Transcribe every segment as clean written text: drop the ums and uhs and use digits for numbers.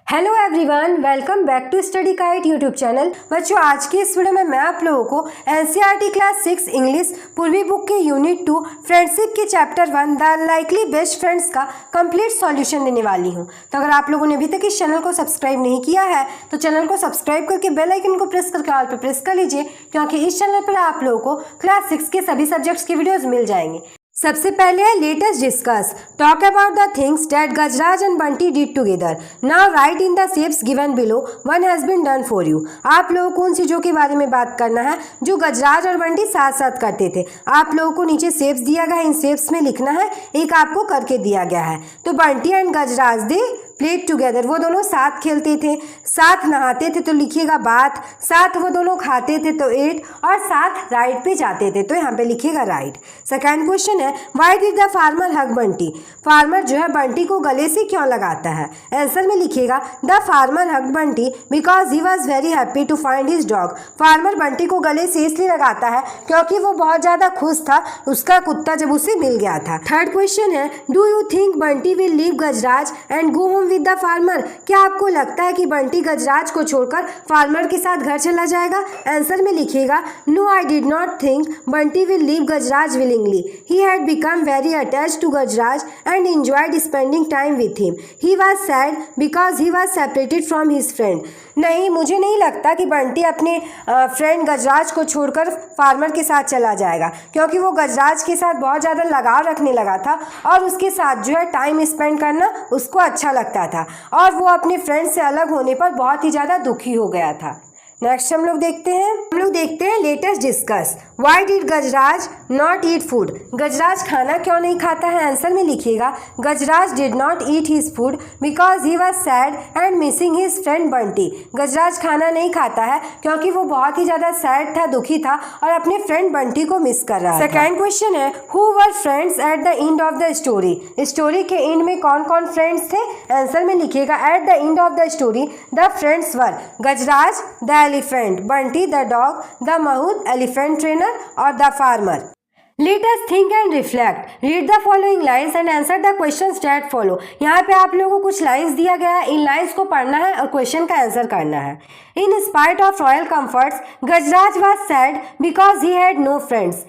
Hello everyone, welcome back to Study Guide YouTube channel. बच्चों, आज की इस वीडियो में मैं आप लोगों को एनसीईआरटी क्लास 6 इंग्लिश पूर्वी बुक के यूनिट 2 फ्रेंडशिप के chapter 1 the likely best friends का कंप्लीट सॉल्यूशन देने वाली हूं। तो अगर आप लोगों ने अभी तक इस चैनल को सब्सक्राइब नहीं किया है तो चैनल को सब्सक्राइब करके बेल आइकन को प्रेस करके ऑल पर प्रेस कर लीजिए, क्योंकि इस चैनल पर आप लोगों को क्लास 6 के सभी सब्जेक्ट्स की वीडियोज मिल जाएंगे। सबसे पहले है latest discuss talk about the things that Gajraj and Bunty did together. Now write in the shapes given below one has been done for you. आप लोगों को उन चीज़ों के बारे में बात करना है जो गजराज और बंटी साथ साथ करते थे। आप लोगों को नीचे शेप्स दिया गया है, इन शेप्स में लिखना है, एक आपको करके दिया गया है। तो Bunty and Gajraj they played together, वो दोनों साथ खेलते थे, साथ नहाते थे तो लिखिएगा बाथ, साथ वो दोनों खाते थे तो एट, और साथ राइड पे जाते थे तो यहाँ पे लिखिएगा राइड। सेकंड क्वेश्चन है why did the farmer hug Bunty. Farmer जो है बंटी को गले से क्यों लगाता है। आंसर में लिखिएगा the farmer hug Bunty because he was very happy to find his dog. Farmer Bunty को गले से इसलिए लगाता है क्योंकि वो बहुत ज़्यादा खुश था उसका कुत्ता जब उसे मिल गया था। थर्ड क्वेश्चन है do you think Bunty will leave Gajraj and go home with the farmer. क्या आपको लगता है कि बंटी गजराज को छोड़कर फार्मर के साथ घर चला जाएगा। आंसर में लिखिएगा no I did not think Bunty will leave Gajraj willingly. He had become very attached to Gajraj and enjoyed spending time with him. He was sad because he was separated from his friend. नहीं, मुझे नहीं लगता कि बंटी अपने friend गजराज को छोड़कर farmer के साथ चला जाएगा, क्योंकि वो गजराज के साथ बहुत ज़्यादा लगाव रखने लगा था और उसके साथ जो है टाइम स्पेंड करना उसको अच्छा लगता था, और वो अपने फ्रेंड से अलग होने पर बहुत ही ज़्यादा दुखी हो गया था। नेक्स्ट हम लोग देखते हैं latest discuss why did Gajraj not eat food. Gajraj खाना क्यों नहीं खाता है। आंसर में लिखिएगा Gajraj did not eat his food because he was sad and missing his friend Bunty. Gajraj खाना नहीं खाता है क्योंकि वो बहुत ही ज़्यादा सैड था, दुखी था और अपने फ्रेंड बंटी को मिस कर रहा है। सेकेंड क्वेश्चन है who were friends at the end of the story. Story के एंड में कौन कौन फ्रेंड्स थे। आंसर में लिखिएगा at the end of the story the friends were Gajraj the elephant, Bunty the dog, the Mahout elephant trainer और the farmer. Let us think and reflect. Read the following lines and answer the questions that follow. यहाँ पे आप लोगों को कुछ lines दिया गया है, इन लाइंस को पढ़ना है और क्वेश्चन का आंसर करना है। In spite of royal comforts, Gajraj was sad because he had no friends.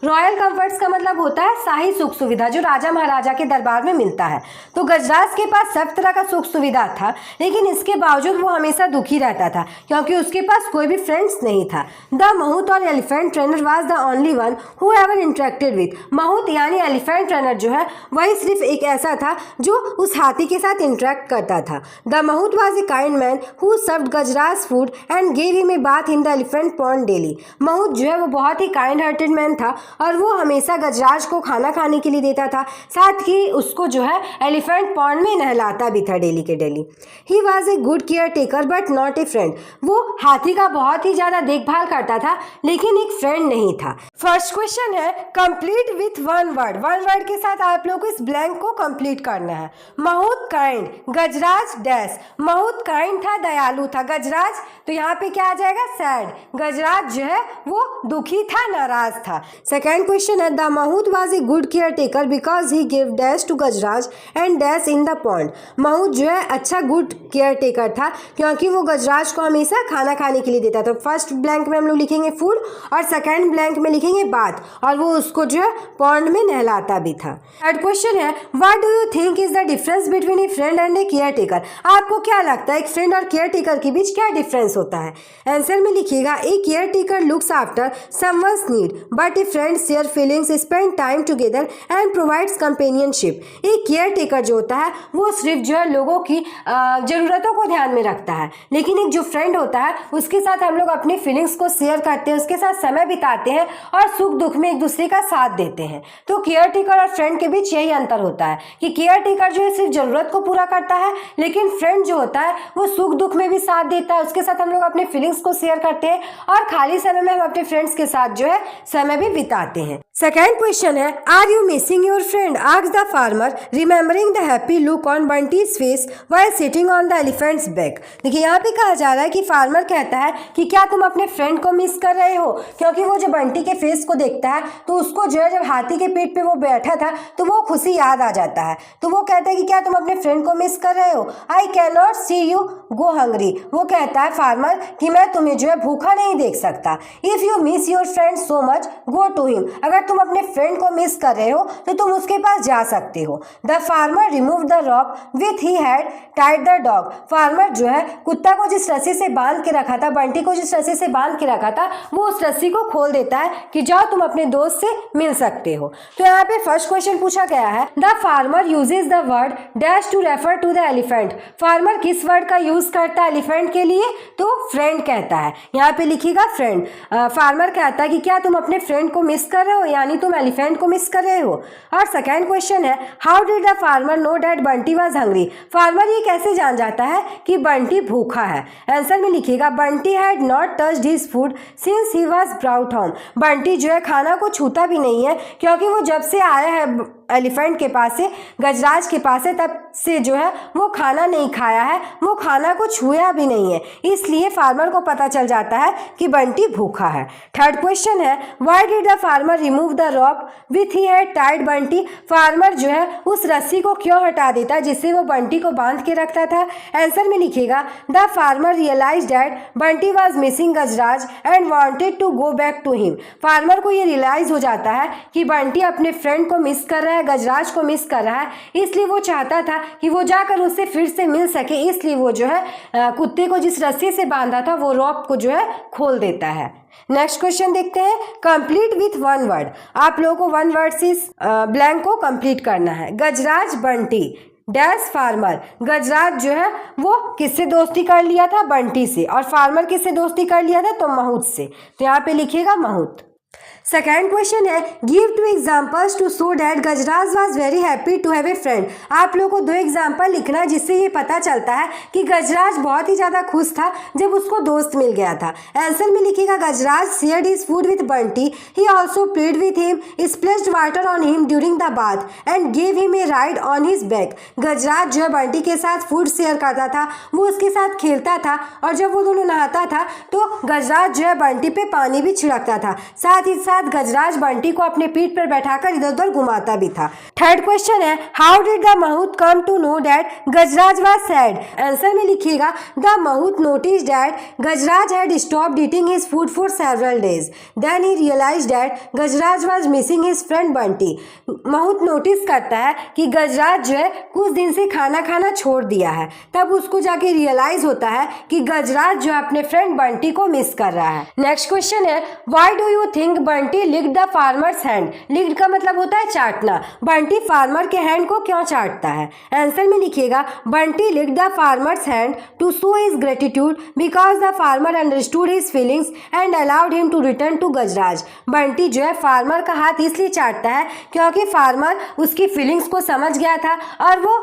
Royal comforts का मतलब होता है शाही सुख सुविधा जो राजा महाराजा के दरबार में मिलता है। तो गजराज के पास सब तरह का सुख सुविधा था, लेकिन इसके बावजूद वो हमेशा दुखी रहता था क्योंकि उसके पास कोई भी फ्रेंड्स नहीं था। द महूत और elephant trainer was the only one who ever interacted with. Mahout यानी एलिफेंट ट्रेनर जो है वही सिर्फ एक ऐसा था जो उस हाथी के साथ इंटरेक्ट करता था। The mahout was a kind man who served Gajraj food and gave him a bath in the elephant pond daily. Mahout जो है वो बहुत ही काइंड हार्टेड मैन था और वो हमेशा गजराज को खाना खाने के लिए देता था, साथ ही उसको जो है एलिफेंट पॉन्ड में नहलाता भी था डेली के daily. He was a good care taker but not a friend. वो हाथी का बहुत ही ज़्यादा देखभाल करता था लेकिन एक फ्रेंड नहीं था। फर्स्ट क्वेश्चन है complete with one word. One word के साथ आप लोग को इस ब्लैंक को कंप्लीट करना है। महूत काइंड, गजराज डैश। महूत काइंड था, दयालु था। गजराज तो यहाँ पे क्या आ जाएगा सैड। गजराज जो है वो दुखी था, नाराज था। सेकेंड क्वेश्चन है the mahout was a good caretaker because he give dash to Gajraj and dash in the pond. Mahout जो है अच्छा गुड केयर टेकर था क्योंकि वो गजराज को हमेशा खाना खाने के लिए देता था। फर्स्ट ब्लैंक में हम लोग लिखेंगे फूड और सेकेंड ब्लैंक में लिखेंगे बाथ, और वो उसको जो है पॉन्ड में नहलाता भी था। थर्ड क्वेश्चन है what do you think is the difference between A friend and A care taker. आपको क्या लगता है एक फ्रेंड और केयर टेकर के बीच क्या डिफरेंस होता है। आंसर में लिखिएगा a caretaker looks after someone's need but a friend share feelings, spend time together and provides companionship. एक केयर टेकर जो होता है वो सिर्फ जो है लोगों की ज़रूरतों को ध्यान में रखता है, लेकिन एक जो फ्रेंड होता है उसके साथ हम लोग अपनी फीलिंग्स को शेयर करते हैं, उसके साथ समय बिताते हैं और सुख दुख में एक दूसरे का साथ देते हैं। तो केयर टेकर और फ्रेंड के बीच यही अंतर होता है कि केयर टेकर जो है सिर्फ ज़रूरत को पूरा करता है, लेकिन फ्रेंड जो होता है वो सुख दुख में भी साथ देता है, उसके साथ हम लोग अपने फीलिंग्स को शेयर करते हैं और खाली समय में हम अपने फ्रेंड्स के साथ जो है समय भी बिताते हैं। सेकेंड क्वेश्चन है are you missing your friend asked the farmer remembering the happy look on Bunty's face while sitting on the elephant's back. देखिए यहाँ पे कहा जा रहा है कि फार्मर कहता है कि क्या तुम अपने फ्रेंड को मिस कर रहे हो, क्योंकि वो जो बंटी के फेस को देखता है तो उसको जो है जब हाथी के पीठ पे वो बैठा था तो वो खुशी याद आ जाता है। तो वो कहता है कि क्या तुम अपने फ्रेंड को मिस कर रहे हो? I can not see you go hungry. वो कहता है फार्मर कि मैं तुम्हें जो है भूखा नहीं देख सकता। If you miss your friend so much go to him. अगर तुम अपने फ्रेंड को मिस कर रहे हो तो तुम उसके पास जा सकते हो। The farmer remove the rope with he had tied the dog. Farmer जो है कुत्ता को जिस रस्सी से बांध के रखा था, बंटी को जिस रस्सी से बांध के रखा था, वो उस रस्सी को खोल देता है कि जाओ तुम अपने दोस्त से मिल सकते हो। तो यहाँ पे फर्स्ट क्वेश्चन पूछा गया है, the farmer uses the word dash to refer to the elephant. Farmer किस वर्ड का यूज करता है एलिफेंट के लिए? तो फ्रेंड कहता है। यहाँ पे लिखिएगा फ्रेंड। फार्मर कहता है कि क्या तुम अपने फ्रेंड को मिस कर रहे हो, यानी तुम एलिफेंट को मिस कर रहे हो। और सेकेंड क्वेश्चन है, how did the farmer know that Bunty was hungry. Farmer ये कैसे जान जाता है कि बंटी भूखा है। आंसर में लिखिएगा, Bunty had not touched his food since he was brought home. Bunty जो है खाना को छूता भी नहीं है, क्योंकि वो जब से आया है एलिफेंट के पास से, गजराज के पास से, तब से जो है वो खाना नहीं खाया है, वो खाना को छुआ भी नहीं है। इसलिए फार्मर को पता चल जाता है कि बंटी भूखा है। थर्ड क्वेश्चन है, why did the farmer remove the rope with he had tied Bunty. Farmer जो है उस रस्सी को क्यों हटा देता जिससे वो बंटी को बांध के रखता था। आंसर में लिखिएगा, the farmer realise that Bunty was missing Gajraj and wanted to go back to him. Farmer को ये रियलाइज हो जाता है कि बंटी अपने फ्रेंड को मिस कर रहा है, गजराज को मिस कर रहा है, इसलिए वो चाहता था कि वो जाकर उससे फिर से मिल सके। इसलिए वो जो है कुत्ते को जिस रस्सी से बांधा था वो रॉप को जो है खोल देता है। नेक्स्ट क्वेश्चन देखते हैं, कंप्लीट विथ वन वर्ड। आप लोगों को वन वर्ड से ब्लैंक को कंप्लीट करना है। गजराज बंटी डैश फार्मर। गजराज जो है वो किससे दोस्ती कर लिया था? बंटी से। और फार्मर किससे दोस्ती कर लिया था? तो महूत से। तो यहाँ पे लिखिएगा महूत। सेकेंड क्वेश्चन है, give two examples to show that Gajraj was very happy to have a friend. आप लोग को दो एग्जाम्पल लिखना है जिससे ये पता चलता है कि गजराज बहुत ही ज़्यादा खुश था जब उसको दोस्त मिल गया था। आंसर में लिखिएगा, Gajraj shared his food with Bunty, he also played with him, splashed water on him during the bath and gave him a ride on his back. Gajraj जो है बंटी के साथ फूड शेयर करता था, वो उसके साथ खेलता था, और जब वो दोनों नहाता था तो गजराज जो है बंटी पे पानी भी छिड़कता था। साथ ही गजराज बंटी को अपने पीठ पर बैठाकर इधर उधर घुमाता भी था। थर्ड क्वेश्चन है, how did the mahout come to know that Gajraj was sad. Answer में लिखिएगा, the mahout notice that Gajraj had stopped eating his food for several days, then he realised that Gajraj was missing his friend Bunty. Mahout notice करता है कि गजराज जो है कुछ दिन से खाना खाना छोड़ दिया है, तब उसको जाके रियलाइज होता है कि गजराज जो अपने फ्रेंड बंटी को मिस कर रहा है। नेक्स्ट क्वेश्चन है, why do you think Bunty licked the farmer's hand. Licked का मतलब होता है चाटना। बंटी फार्मर के हैंड को क्यों चाटता है? आंसर में लिखिएगा, Bunty licked the farmer's hand to show his gratitude because the farmer understood his feelings and allowed him to return to Gajraj. Bunty जो है फार्मर का हाथ इसलिए चाटता है क्योंकि फार्मर उसकी फीलिंग्स को समझ गया था और वो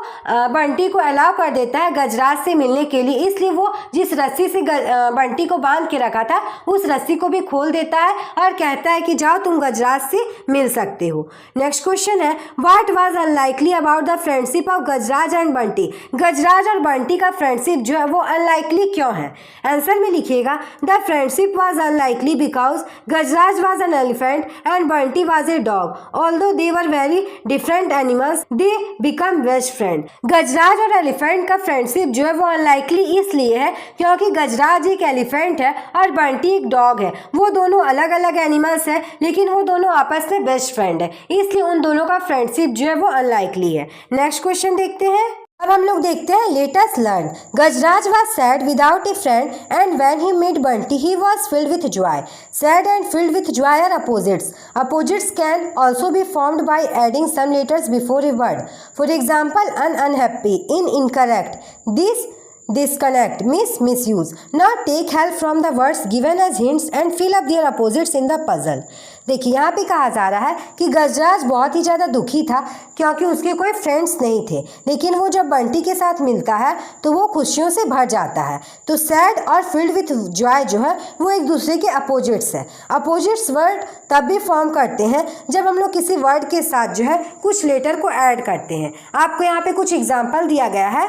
बंटी को अलाउ कर देता है गजराज से मिलने के लिए। इसलिए वो जिस रस्सी से बंटी को बांध के रखा था उस रस्सी को भी खोल देता है और कहता है कि जाओ तुम गजराज से मिल सकते हो। नेक्स्ट क्वेश्चन है, what was unlikely about the friendship of Gajraj and Bunty. Gajraj और बंटी का फ्रेंडशिप जो है वो अनलाइकली क्यों है? आंसर में लिखिएगा, the friendship was unlikely because Gajraj was an elephant and Bunty was a dog. Although they were very different animals, they become best friend. Gajraj और एलिफेंट का फ्रेंडशिप जो है वो अनलाइकली इसलिए है क्योंकि गजराज एक एलिफेंट है और बंटी एक डॉग है। वो दोनों अलग अलग एनिमल्स है लेकिन वो दोनों आपस में बेस्ट फ्रेंड है, इसलिए उन दोनों का फ्रेंडशिप जो है वो अनलाइकली है। नेक्स्ट क्वेश्चन देखते हैं। अब हम लोग देखते हैं, let us learn. Gajraj was sad without a friend and when he met Bunty he was filled with joy. Sad and filled with joy are opposites. Opposites can also be formed by adding some letters before a word. For example, unhappy, incorrect. This disconnect, misuse. Now take help from the words given as hints and fill up their opposites in the puzzle. देखिए यहाँ पे कहा जा रहा है कि गजराज बहुत ही ज़्यादा दुखी था क्योंकि उसके कोई फ्रेंड्स नहीं थे, लेकिन वो जब बंटी के साथ मिलता है तो वो खुशियों से भर जाता है। तो सैड और फिल्ड विथ जॉय जो है वो एक दूसरे के अपोजिट्स है। अपोजिट्स वर्ड तब भी फॉर्म करते हैं जब हम लोग किसी वर्ड के साथ जो है कुछ लेटर को ऐड करते हैं। आपको यहाँ पे कुछ एग्जाम्पल दिया गया है।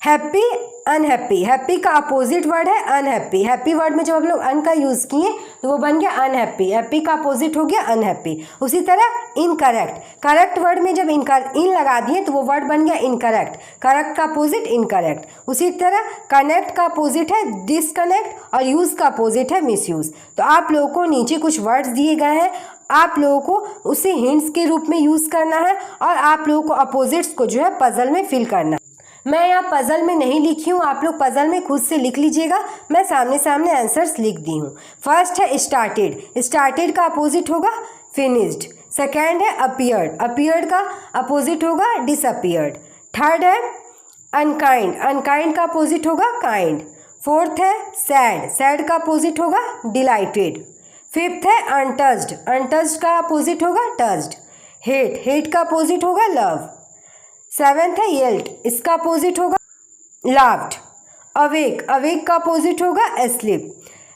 हैप्पी अनहैप्पी, हैप्पी का अपोजिट वर्ड है अनहैप्पी। हैप्पी वर्ड में जब हम लोग अन का यूज़ किए तो वो बन गया अनहैप्पी, हैप्पी का अपोजिट हो गया अनहैप्पी। उसी तरह इनकरेक्ट, करेक्ट वर्ड में जब इन लगा दिए तो वो वर्ड बन गया इनकरेक्ट, करेक्ट का अपोजिट इनकरेक्ट। उसी तरह कनेक्ट का अपोजिट है डिसकनेक्ट और यूज़ का अपोजिट है मिसयूज़। तो आप लोगों को नीचे कुछ वर्ड्स दिए गए हैं, आप लोगों को उसे हिंट्स के रूप में यूज़ करना है और आप लोगों को अपोजिट्स को जो है पजल में फिल करना है। मैं यहाँ पजल में नहीं लिखी हूँ, आप लोग पजल में खुद से लिख लीजिएगा, मैं सामने सामने आंसर्स लिख दी हूँ। फर्स्ट है स्टार्टेड, स्टार्टेड का अपोजिट होगा फिनिश्ड। सेकेंड है अपीयर्ड, अपीयर्ड का अपोजिट होगा डिसअपीयर्ड। थर्ड है अनकाइंड, अनकाइंड का अपोजिट होगा काइंड। फोर्थ है सैड, सैड का अपोजिट होगा डिलाइटेड। फिफ्थ है अनटच्ड, अनटच्ड का अपोजिट होगा टच्ड। हेट, हेट का अपोजिट होगा लव। सेवेंथ है येल्ट, इसका अपोजिट होगा लाफ्ड। अवेक, अवेक का अपोजिट होगा एस्लीप।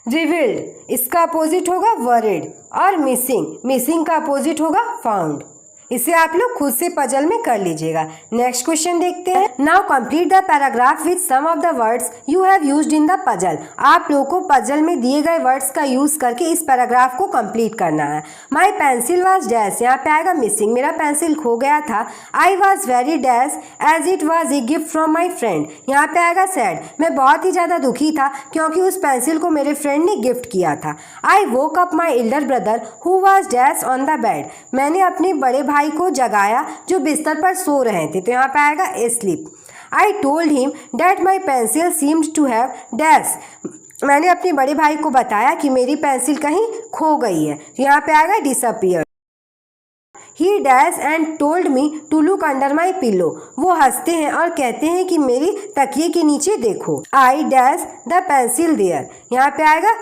रिवील्ड, इसका अपोजिट होगा वरीड। और मिसिंग, मिसिंग का अपोजिट होगा फाउंड। इसे आप लोग खुद से पजल में कर लीजिएगा। नेक्स्ट क्वेश्चन देखते हैं। Now complete the paragraph with some of the words you have used in the puzzle. आप लोगों को पजल में दिए गए वर्ड्स का यूज करके इस पैराग्राफ को कंप्लीट करना है। माई पेंसिल वॉज डैश, यहाँ पे आएगा मिसिंग, मेरा पेंसिल खो गया था। I was very dash as it was a gift from my friend, यहाँ पे आएगा सैड, मैं बहुत ही ज़्यादा दुखी था क्योंकि उस पेंसिल को मेरे फ्रेंड ने गिफ्ट किया था। I woke up my elder brother who was dash on the bed, मैंने अपने बड़े भाई को जगाया जो बिस्तर पर सो रहे थे, तो यहाँ पे आएगा sleep. I told him that my pencil seemed to have dash, मैंने अपने बड़े भाई को बताया कि मेरी पेंसिल कहीं खो गई है, तो यहाँ पे आएगा disappear. He dash and told me to look under my pillow, वो हंसते हैं और कहते हैं कि मेरी तकिए के नीचे देखो। I dash the pencil there, यहाँ पे आएगा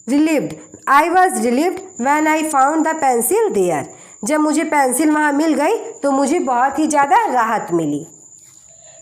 relieved, I was relieved when I found the pencil there, जब मुझे पेंसिल वहाँ मिल गई तो मुझे बहुत ही ज़्यादा राहत मिली।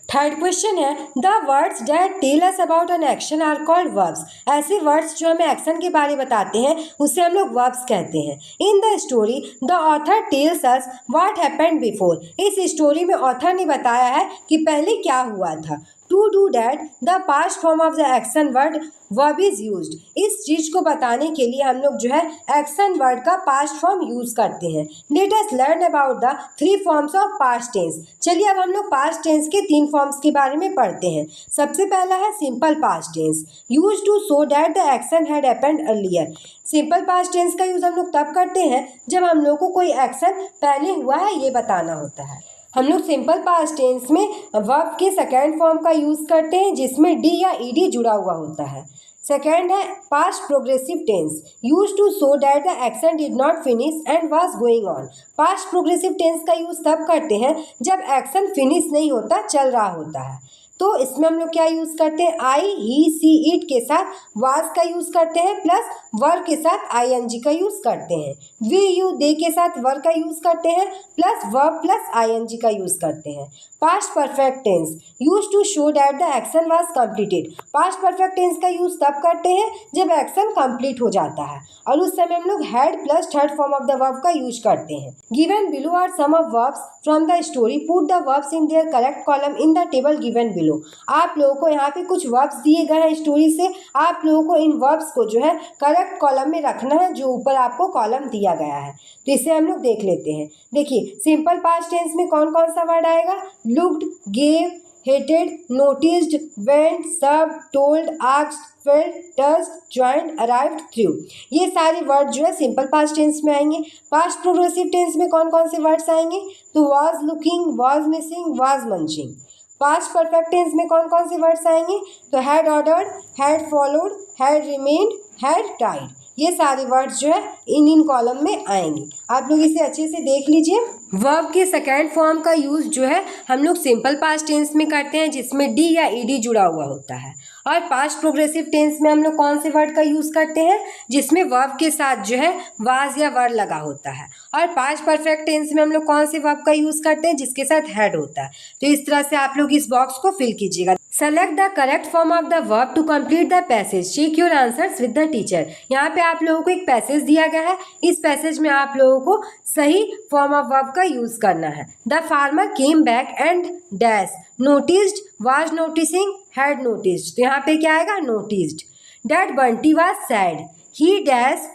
थर्ड क्वेश्चन है the words that tell us about an action are called verbs, ऐसे वर्ड्स जो हमें एक्शन के बारे में बताते हैं उसे हम लोग वर्ब्स कहते हैं। In the story the author tells us what happened before, इस स्टोरी में ऑथर ने बताया है कि पहले क्या हुआ था। To do that the past form of the action word verb is used, इस चीज को बताने के लिए हम लोग जो है एक्शन वर्ड का पास्ट फॉर्म यूज करते हैं। Let us learn about the 3 forms of past tense, चलिए अब हम लोग पास्ट टेंस के 3 फॉर्म्स के बारे में पढ़ते हैं। सबसे पहला है simple past tense, use to show that the action had happened earlier, simple past tense का यूज हम लोग तब करते हैं जब हम लोग को कोई एक्शन पहले हुआ है ये बताना होता है। हम लोग सिंपल पास्ट टेंस में वर्ब के सेकेंड फॉर्म का यूज़ करते हैं जिसमें डी या ईडी जुड़ा हुआ होता है। सेकेंड है past progressive tense, use to show that the action did not finish and was going on, past progressive tense का यूज़ तब करते हैं जब एक्शन फिनिश नहीं होता, चल रहा होता है। तो इसमें हम लोग क्या यूज़ करते हैं, आई ही सी इट के साथ वाज का यूज़ करते हैं प्लस वर के साथ आईएनजी का यूज़ करते हैं। वी यू दे के साथ वर का यूज़ करते हैं प्लस वर्ब प्लस आईएनजी का यूज़ करते हैं। Past perfect tense, use to show that the action was completed, past perfect tense का यूज़ तब करते हैं जब एक्शन कंप्लीट हो जाता है और उस समय हम लोग had plus third form of the verb का यूज करते हैं। Given below are some of verbs from the story, put the verbs in their correct column in the table given below, आप लोगों को यहाँ पे कुछ वर्ब्स दिए गए हैं स्टोरी से, आप लोगों को इन वर्ब्स को जो है करेक्ट कॉलम में रखना है जो ऊपर आपको कॉलम दिया गया है। तो इसे हम लोग देख लेते हैं। देखिए सिंपल पास्ट टेंस में कौन कौन सा वर्ड आएगा, looked, gave, hated, noticed, went, served, told, asked, felt, touched, joined, arrived, through, ये सारे वर्ड जो है सिंपल पास्ट टेंस में आएंगे। पास्ट प्रोग्रेसिव टेंस में कौन कौन से वर्ड्स आएंगे, तो was looking, was missing, was munching। Past perfect tense में कौन कौन से वर्ड्स आएंगे, तो had ordered, had followed, had remained, had tried, ये सारे वर्ड्स जो है इन कॉलम में आएंगे। आप लोग इसे अच्छे से देख लीजिए। वर्ब के सेकेंड फॉर्म का यूज़ जो है हम लोग सिंपल पास्ट टेंस में करते हैं जिसमें डी या ईडी जुड़ा हुआ होता है, और पास्ट प्रोग्रेसिव टेंस में हम लोग कौन से वर्ड का यूज़ करते हैं जिसमें वर्ब के साथ जो है वाज या वर लगा होता है, और पास्ट परफेक्ट टेंस में हम लोग कौन से वर्ब का यूज़ करते हैं जिसके साथ हैड होता है। तो इस तरह से आप लोग इस बॉक्स को फिल कीजिएगा। Select the correct form of the verb to complete the passage, check your answers with the teacher. यहाँ पे आप लोगों को एक पैसेज दिया गया है, इस पैसेज में आप लोगों को सही फॉर्म ऑफ वर्ब का यूज करना है। The farmer came back and dash, noticed, was noticing, had noticed, तो यहाँ पे क्या आएगा noticed. That Bunty was sad, he dash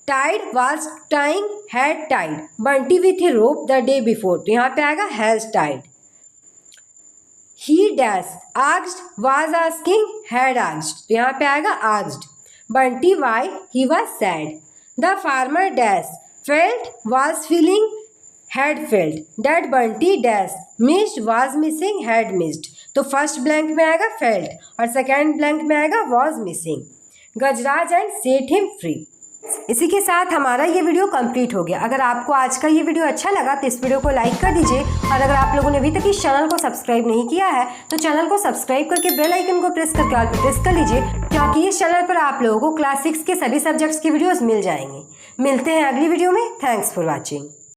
tied, was tying, had tied, Bunty with a rope the day before, तो यहाँ पे आएगा has tied. He dash asked, was asking, had asked, तो यहाँ पे आएगा asked। Bunty why he was sad। The farmer dash felt, was feeling, had felt। That Bunty dash missed, was missing, had missed, तो first blank में आएगा felt और second blank में आएगा was missing। Gajraj and set him free. इसी के साथ हमारा ये वीडियो कंप्लीट हो गया। अगर आपको आज का ये वीडियो अच्छा लगा तो इस वीडियो को लाइक कर दीजिए और अगर आप लोगों ने अभी तक इस चैनल को सब्सक्राइब नहीं किया है तो चैनल को सब्सक्राइब करके बेल आइकन को प्रेस करके ऑल पे प्रेस कर लीजिए, क्योंकि इस चैनल पर आप लोगों को क्लास 6 के सभी सब्जेक्ट्स की वीडियोस मिल जाएंगे। मिलते हैं अगली वीडियो में। Thanks for watching.